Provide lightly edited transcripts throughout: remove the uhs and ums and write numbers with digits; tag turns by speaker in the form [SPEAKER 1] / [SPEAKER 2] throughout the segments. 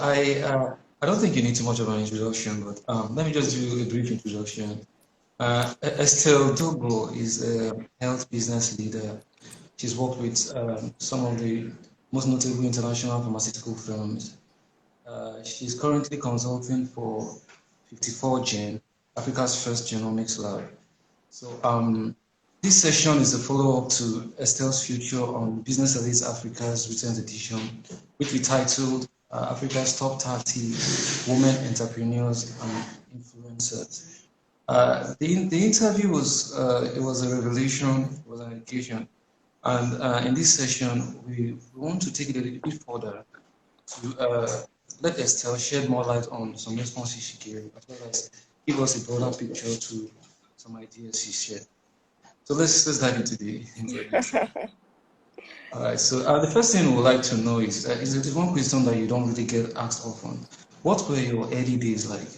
[SPEAKER 1] I don't think you need too much of an introduction, but let me just do a brief introduction. Estelle Dogbo is a health business leader. She's worked with some of the most notable international pharmaceutical firms. She's currently consulting for 54 Gen, Africa's first genomics lab. So this session is a follow-up to Estelle's Future on Business Elites Africa's recent edition, which we titled Africa's Top 30 Women Entrepreneurs and Influencers. The interview was it was a revelation, it was an education, and in this session we want to take it a little bit further to let Estelle shed more light on some responses she gave, as well as give us a broader picture to some ideas she shared. So let's dive into the interview. All right. So the first thing we would like to know is there's one question that you don't really get asked often. What were your early days like?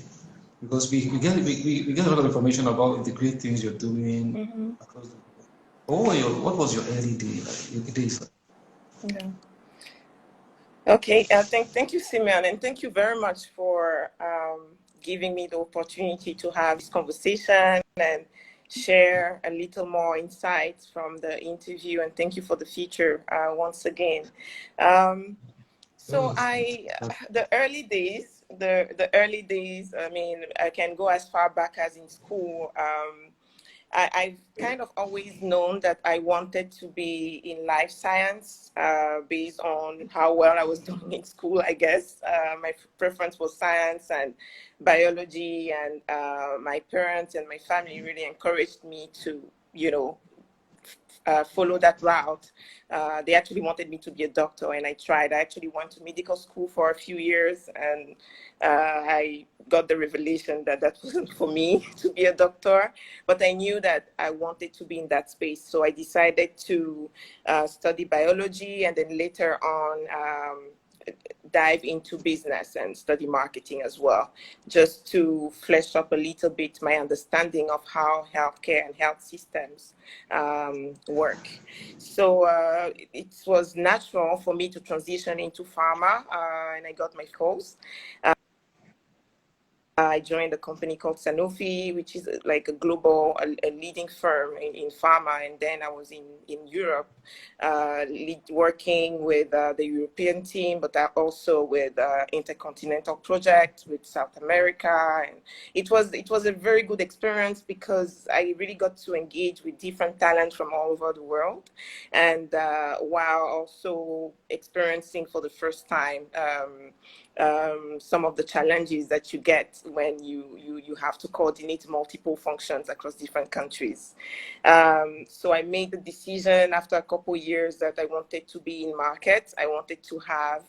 [SPEAKER 1] Because we get a lot of information about the great things you're doing across the world. What was your early day like? Your days like?
[SPEAKER 2] Yeah. Okay. Thank you, Simeon, and thank you very much for giving me the opportunity to have this conversation and share a little more insights from the interview. And thank you for the feature once again. So the early days, the early days. I mean, I can go as far back as in school. I've kind of always known that I wanted to be in life science based on how well I was doing in school, I guess. My preference was science and biology, and my parents and my family really encouraged me to, follow that route. They actually wanted me to be a doctor, and I tried. I actually went to medical school for a few years, and I got the revelation that that wasn't for me to be a doctor. But I knew that I wanted to be in that space, so I decided to study biology, and then later on dive into business and study marketing as well, just to flesh up a little bit my understanding of how healthcare and health systems work. So it was natural for me to transition into pharma, and I got my course. I joined a company called Sanofi, which is like a global, a leading firm in pharma. And then I was in Europe, working with the European team, but also with intercontinental projects with South America. And it was a very good experience because I really got to engage with different talents from all over the world. And while also experiencing for the first time some of the challenges that you get when you have to coordinate multiple functions across different countries. So I made the decision after a couple of years that I wanted to be in markets. I wanted to have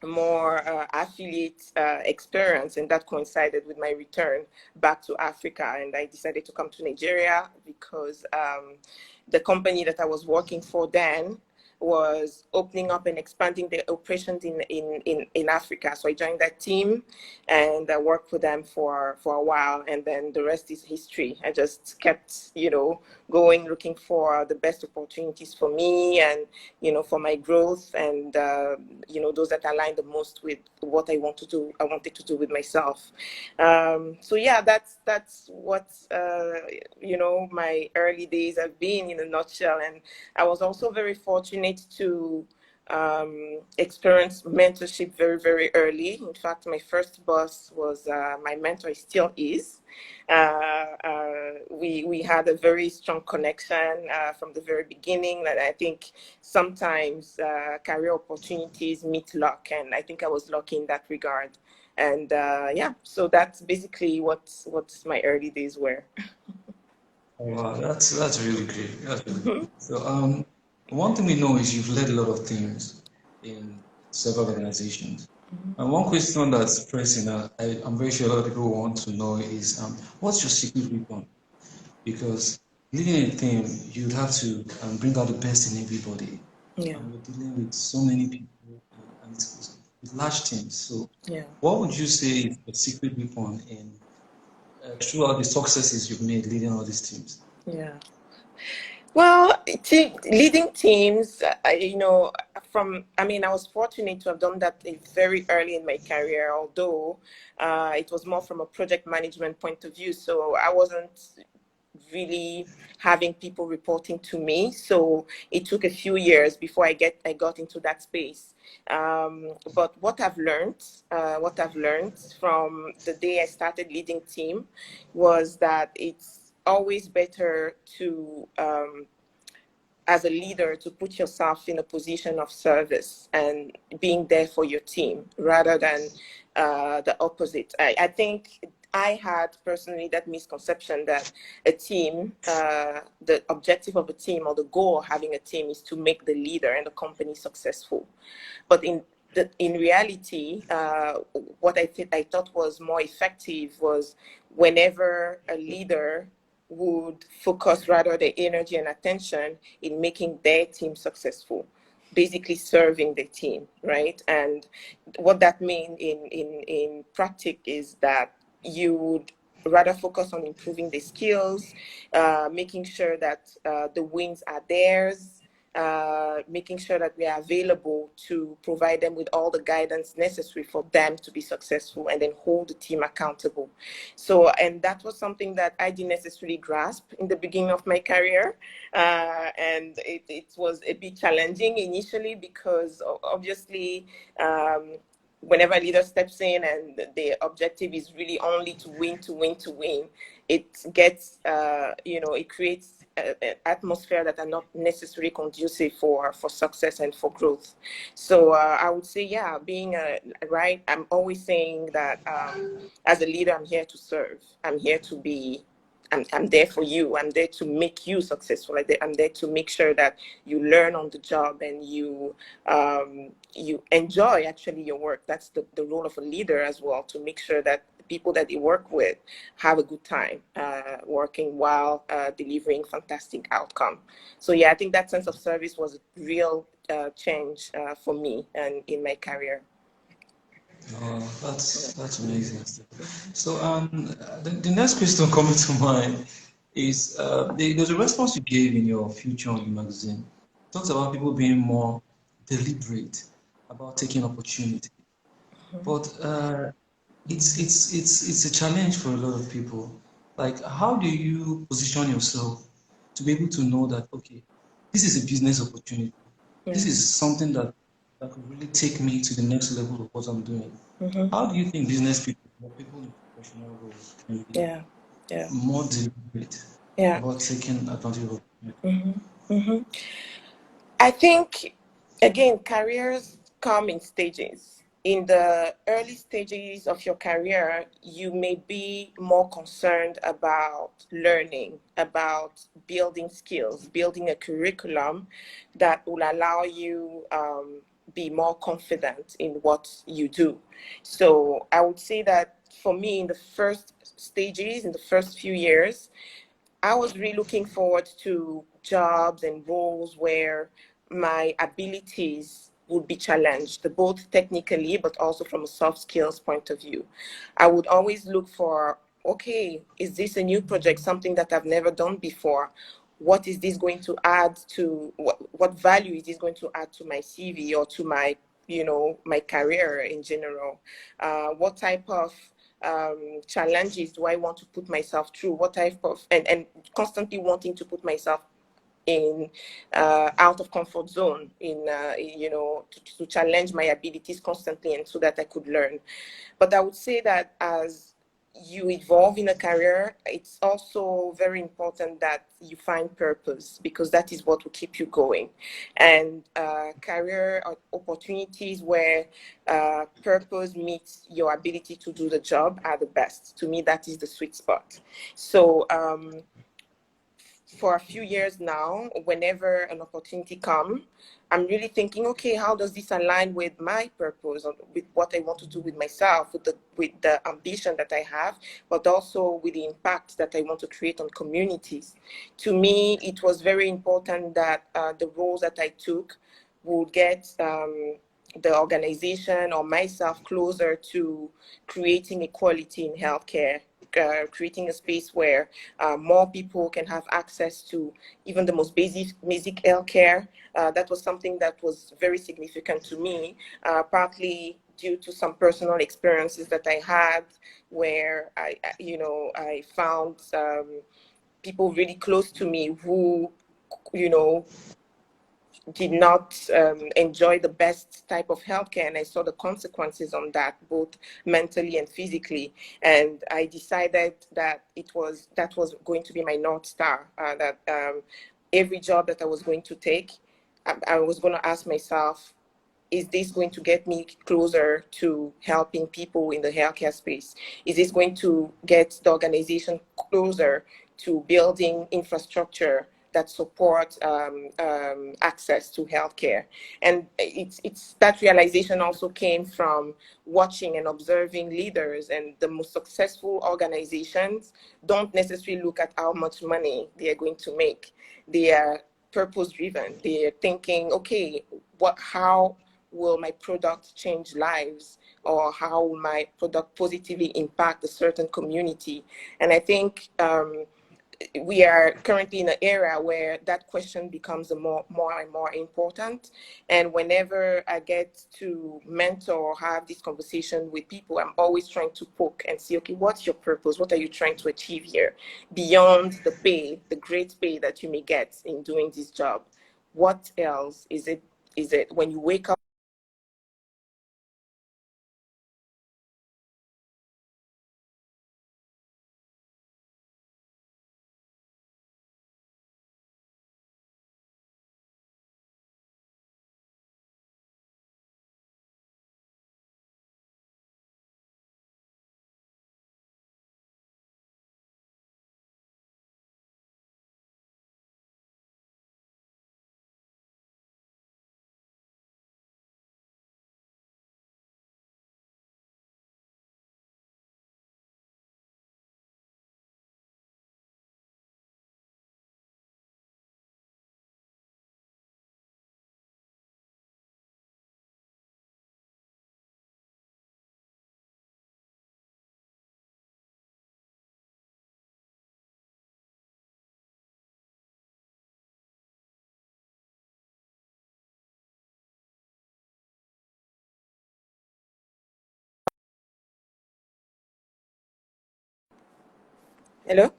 [SPEAKER 2] more affiliate experience, and that coincided with my return back to Africa. And I decided to come to Nigeria because the company that I was working for then was opening up and expanding their operations in Africa. So I joined that team and I worked with them for a while, and then the rest is history. I just kept, going, looking for the best opportunities for me and, for my growth and, those that align the most with what I wanted to do with myself. So yeah, that's what, my early days have been in a nutshell. And I was also very fortunate to experience mentorship very, very early. In fact, my first boss was my mentor, still is. We had a very strong connection from the very beginning. And I think sometimes career opportunities meet luck, and I think I was lucky in that regard. And so that's basically what my early days were.
[SPEAKER 1] Oh, wow, that's really great. That's really great. So one thing we know is you've led a lot of teams in several organizations. And one question that's pressing, I'm very sure a lot of people want to know is, what's your secret weapon? Because leading a team, you'd have to bring out the best in everybody.
[SPEAKER 2] Yeah.
[SPEAKER 1] And you're dealing with so many people and it's with large teams. So
[SPEAKER 2] Yeah.
[SPEAKER 1] what would you say is the secret weapon in throughout the successes you've made leading all these teams?
[SPEAKER 2] Yeah. Well, leading teams, I was fortunate to have done that very early in my career, although it was more from a project management point of view. So I wasn't really having people reporting to me. So it took a few years before I got into that space. But what I've learned from the day I started leading team was that it's always better to as a leader to put yourself in a position of service and being there for your team rather than the opposite. I think I had personally that misconception that a team, the objective of a team or the goal of having a team is to make the leader and the company successful. But in reality, what I thought was more effective was whenever a leader would focus rather their energy and attention in making their team successful, basically serving the team, right? And what that means in practice is that you would rather focus on improving the skills, making sure that the wins are theirs, making sure that we are available to provide them with all the guidance necessary for them to be successful, and then hold the team accountable. So, and that was something that I didn't necessarily grasp in the beginning of my career. And it was a bit challenging initially because obviously, whenever a leader steps in and the objective is really only to win, it gets, it creates an atmosphere that are not necessarily conducive for success and for growth. So I would say, yeah, being right, I'm always saying that as a leader, I'm here to serve. I'm here to be I'm there for you. I'm there to make you successful. I'm there to make sure that you learn on the job and you enjoy actually your work. That's the role of a leader as well, to make sure that the people that they work with have a good time working while delivering fantastic outcome. So yeah, I think that sense of service was a real change for me and in my career.
[SPEAKER 1] Oh, that's amazing. So the next question coming to mind is there's a response you gave in your Future on the magazine. It talks about people being more deliberate about taking opportunity, but it's a challenge for a lot of people. Like, how do you position yourself to be able to know that, okay, this is a business opportunity. This
[SPEAKER 2] Yeah.
[SPEAKER 1] is something that could really take me to the next level of what I'm doing.
[SPEAKER 2] Mm-hmm.
[SPEAKER 1] How do you think business people or people in professional roles can be
[SPEAKER 2] Yeah. Yeah.
[SPEAKER 1] more deliberate
[SPEAKER 2] Yeah.
[SPEAKER 1] about taking advantage of it?
[SPEAKER 2] Mm-hmm. Mm-hmm. I think, again, careers come in stages. In the early stages of your career, you may be more concerned about learning, about building skills, building a curriculum that will allow you be more confident in what you do. So I would say that for me, in the first stages, in the first few years, I was really looking forward to jobs and roles where my abilities would be challenged, both technically but also from a soft skills point of view. I would always look for, okay, is this a new project, something that I've never done before? What is this going to add to, what value is this going to add to my CV or to my, my career in general? What type of challenges do I want to put myself through? What type of, and constantly wanting to put myself in out of comfort zone in to challenge my abilities constantly and so that I could learn. But I would say that as you evolve in a career, it's also very important that you find purpose, because that is what will keep you going. And career opportunities where purpose meets your ability to do the job are the best. To me, that is the sweet spot. So for a few years now, whenever an opportunity comes, I'm really thinking, okay, how does this align with my purpose, or with what I want to do with myself, with the ambition that I have, but also with the impact that I want to create on communities. To me, it was very important that the roles that I took would get the organization or myself closer to creating equality in healthcare creating a space where more people can have access to even the most basic healthcare. That was something that was very significant to me, partly due to some personal experiences that I had, where I found people really close to me who, did not enjoy the best type of healthcare, and I saw the consequences on that, both mentally and physically. And I decided that that was going to be my North Star. That every job that I was going to take, I was going to ask myself, is this going to get me closer to helping people in the healthcare space? Is this going to get the organization closer to building infrastructure that support access to healthcare? And it's that realization also came from watching and observing leaders, and the most successful organizations don't necessarily look at how much money they are going to make. They are purpose driven. They are thinking, okay, how will my product change lives, or how will my product positively impact a certain community? And I think we are currently in an era where that question becomes more and more important. And whenever I get to mentor or have this conversation with people, I'm always trying to poke and see, okay, what's your purpose? What are you trying to achieve here? Beyond the pay, the great pay that you may get in doing this job, what else is it? Is it when you wake up? Hello?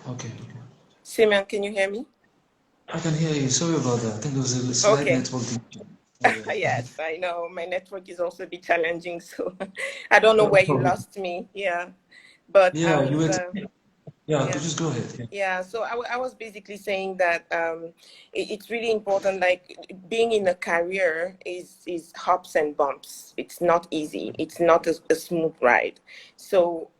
[SPEAKER 1] Okay.
[SPEAKER 2] Simeon, can you hear me?
[SPEAKER 1] I can hear you. Sorry about that. I think there was a slight
[SPEAKER 2] Okay.
[SPEAKER 1] network issue. Yeah.
[SPEAKER 2] Yes, I know. My network is also a bit challenging, so I don't know
[SPEAKER 1] No
[SPEAKER 2] where you
[SPEAKER 1] problem.
[SPEAKER 2] lost me. Yeah, but I
[SPEAKER 1] Yeah, you
[SPEAKER 2] was,
[SPEAKER 1] were. Yeah,
[SPEAKER 2] yeah.
[SPEAKER 1] just go ahead. Yeah.
[SPEAKER 2] Yeah, so I was basically saying that it's really important. Like, being in a career is hops and bumps. It's not easy. It's not a smooth ride. So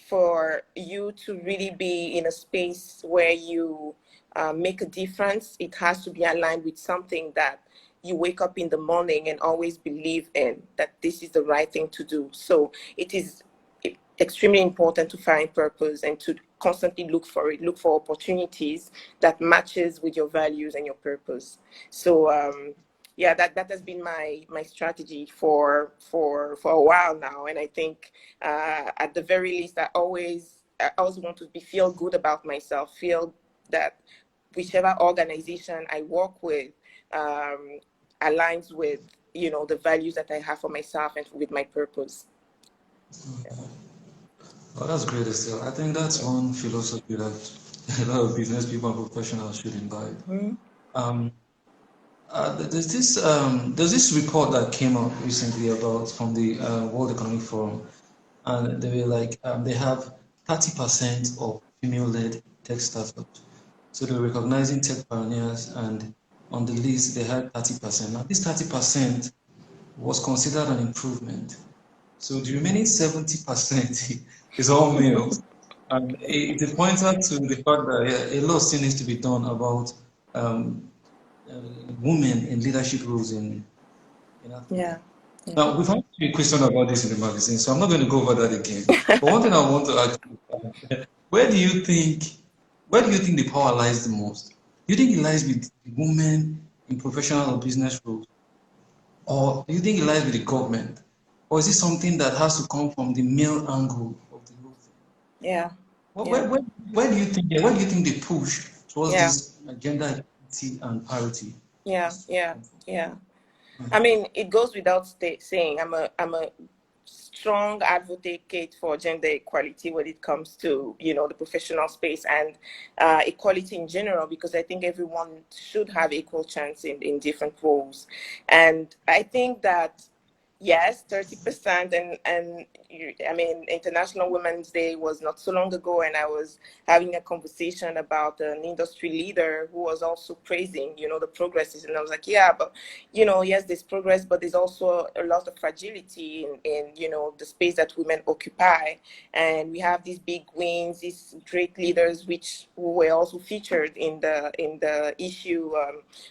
[SPEAKER 2] for you to really be in a space where you make a difference, it has to be aligned with something that you wake up in the morning and always believe in, that this is the right thing to do. So it is extremely important to find purpose and to constantly look for it, look for opportunities that matches with your values and your purpose. So yeah, that has been my strategy for a while now. And I think at the very least, I always want to feel good about myself, feel that whichever organization I work with aligns with the values that I have for myself and with my purpose.
[SPEAKER 1] Oh, that's great, Estelle. I think that's one philosophy that a lot of business people and professionals should imbibe.
[SPEAKER 2] Mhm.
[SPEAKER 1] Um, there's this report that came out recently about from the World Economic Forum, and they were like they have 30% of female-led tech startups. So they're recognizing tech pioneers, and on the list they had 30%. Now this 30% was considered an improvement. So the remaining 70% is all males. And it's a pointer to the fact that yeah, a lot still needs to be done about um, uh, women in leadership roles in Africa.
[SPEAKER 2] Yeah. Yeah.
[SPEAKER 1] Now, we've had a question about this in the magazine, so I'm not going to go over that again. But one thing I want to ask you, where do you think, where do you think the power lies the most? Do you think it lies with women in professional or business roles, or do you think it lies with the government? or is it something that has to come from the male angle of the whole thing?
[SPEAKER 2] Yeah.
[SPEAKER 1] Where do you think? Where do you think the push towards
[SPEAKER 2] Yeah.
[SPEAKER 1] this gender equality and parity
[SPEAKER 2] Yeah.
[SPEAKER 1] has to
[SPEAKER 2] Yeah.
[SPEAKER 1] come from?
[SPEAKER 2] Yeah. I mean, it goes without saying, I'm a strong advocate for gender equality when it comes to, the professional space and equality in general, because I think everyone should have equal chance in different roles. And I think that yes, 30%, I mean, International Women's Day was not so long ago, and I was having a conversation about an industry leader who was also praising, the progresses, and I was like, yeah, but yes, there's progress, but there's also a lot of fragility in the space that women occupy, and we have these big wins, these great leaders, which were also featured in the issue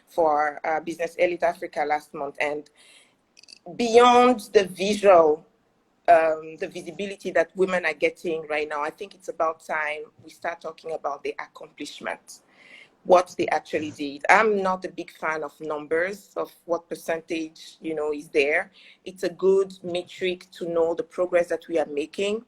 [SPEAKER 2] for Business Elite Africa last month, and beyond the visual, the visibility that women are getting right now, I think it's about time we start talking about the accomplishment, what they actually did. I'm not a big fan of numbers, of what percentage, is there. It's a good metric to know the progress that we are making.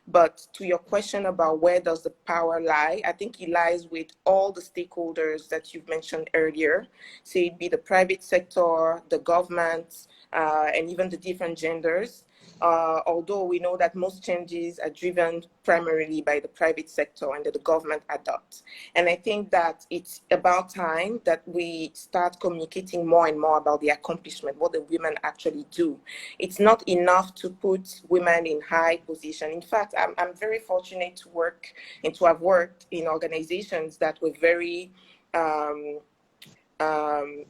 [SPEAKER 2] But to your question about where does the power lie, I think it lies with all the stakeholders that you've mentioned earlier, say it be the private sector, the government, and even the different genders. Although we know that most changes are driven primarily by the private sector and that the government adopts. And I think that it's about time that we start communicating more and more about the accomplishment, what the women actually do. It's not enough to put women in high position. In fact, I'm very fortunate to work and to have worked in organizations that were very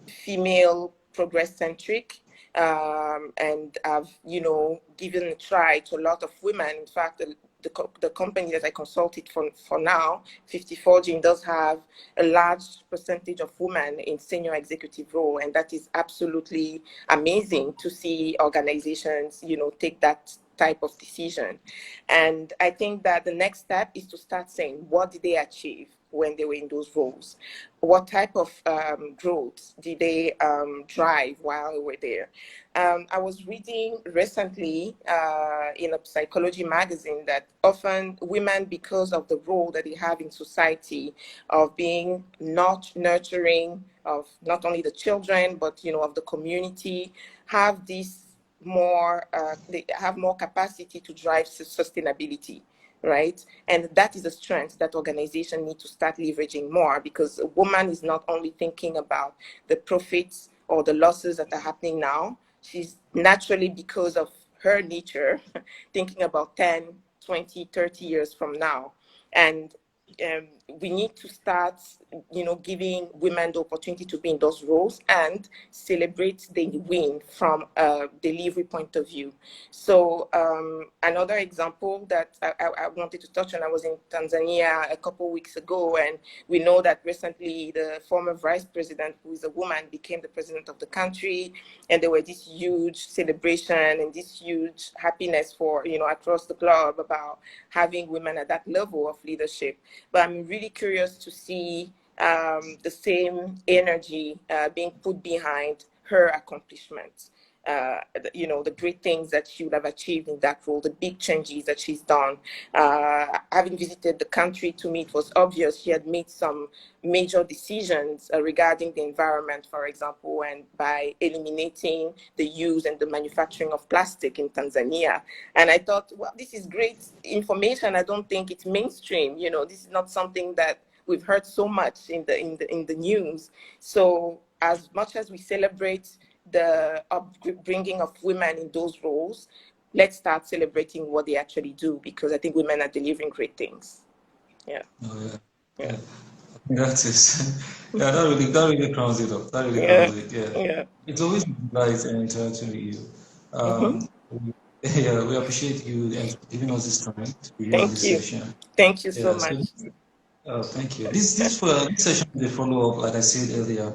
[SPEAKER 2] female progress centric, and I've given a try to a lot of women. In fact, the company that I consulted for now, 54 Gene, does have a large percentage of women in senior executive role, and that is absolutely amazing to see organizations take that type of decision. And I think that the next step is to start saying, what did they achieve when they were in those roles? What type of growth did they drive while they were there? I was reading recently in a psychology magazine that often women, because of the role that they have in society of being not nurturing of not only the children, but of the community, have this they have more capacity to drive sustainability, right? And that is a strength that organizations need to start leveraging more, because a woman is not only thinking about the profits or the losses that are happening now. She's naturally, because of her nature, thinking about 10, 20, 30 years from now. And we need to start, giving women the opportunity to be in those roles and celebrate the win from a delivery point of view. So another example that I wanted to touch on, I was in Tanzania a couple of weeks ago, and we know that recently the former vice president, who is a woman, became the president of the country, and there were this huge celebration and this huge happiness for, across the globe about having women at that level of leadership. But I'm really curious to see the same energy being put behind her accomplishments. The great things that she would have achieved in that role, the big changes that she's done. Having visited the country, to me, it was obvious she had made some major decisions regarding the environment, for example, and by eliminating the use and the manufacturing of plastic in Tanzania. And I thought, well, this is great information. I don't think it's mainstream. This is not something that we've heard so much in the news. So as much as we celebrate the upbringing of women in those roles, let's start celebrating what they actually do, because I think women are delivering great things. Yeah.
[SPEAKER 1] Oh,
[SPEAKER 2] Yeah.
[SPEAKER 1] that is, yeah, that really crowns it up. That really
[SPEAKER 2] Yeah.
[SPEAKER 1] crowns it. Yeah,
[SPEAKER 2] Yeah.
[SPEAKER 1] it's always nice and interacting with you.
[SPEAKER 2] Mm-hmm.
[SPEAKER 1] Yeah, we appreciate you and giving us this time to be here on
[SPEAKER 2] Thank
[SPEAKER 1] this
[SPEAKER 2] you.
[SPEAKER 1] session.
[SPEAKER 2] Thank you so
[SPEAKER 1] Yeah,
[SPEAKER 2] much.
[SPEAKER 1] so thank you. This session is a follow up, like I said earlier,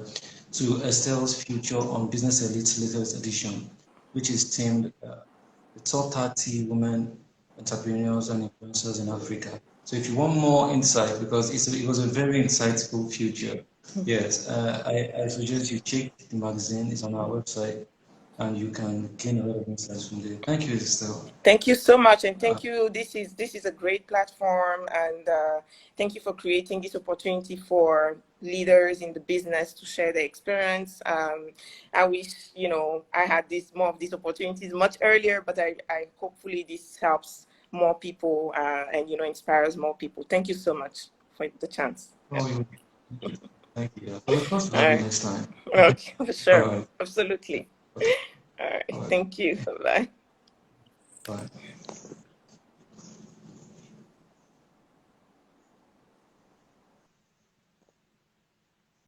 [SPEAKER 1] to Estelle's Future on Business Elite's latest edition, which is themed the top 30 women entrepreneurs and influencers in Africa. So if you want more insight, because it was a very insightful future, yes, I suggest you check the magazine. It's on our website. and you can gain a lot of insights from there. Thank you, Estelle.
[SPEAKER 2] Thank you so much, and thank you. This is a great platform, and thank you for creating this opportunity for leaders in the business to share their experience. I wish I had more of these opportunities much earlier, but I hopefully this helps more people and inspires more people. Thank you so much for the chance.
[SPEAKER 1] Oh, thank you. I look forward to
[SPEAKER 2] All
[SPEAKER 1] have you
[SPEAKER 2] right.
[SPEAKER 1] next time.
[SPEAKER 2] Okay, for
[SPEAKER 1] All
[SPEAKER 2] sure.
[SPEAKER 1] right.
[SPEAKER 2] Absolutely.
[SPEAKER 1] Okay.
[SPEAKER 2] All right.
[SPEAKER 1] All right.
[SPEAKER 2] Thank you. Bye.
[SPEAKER 1] Bye.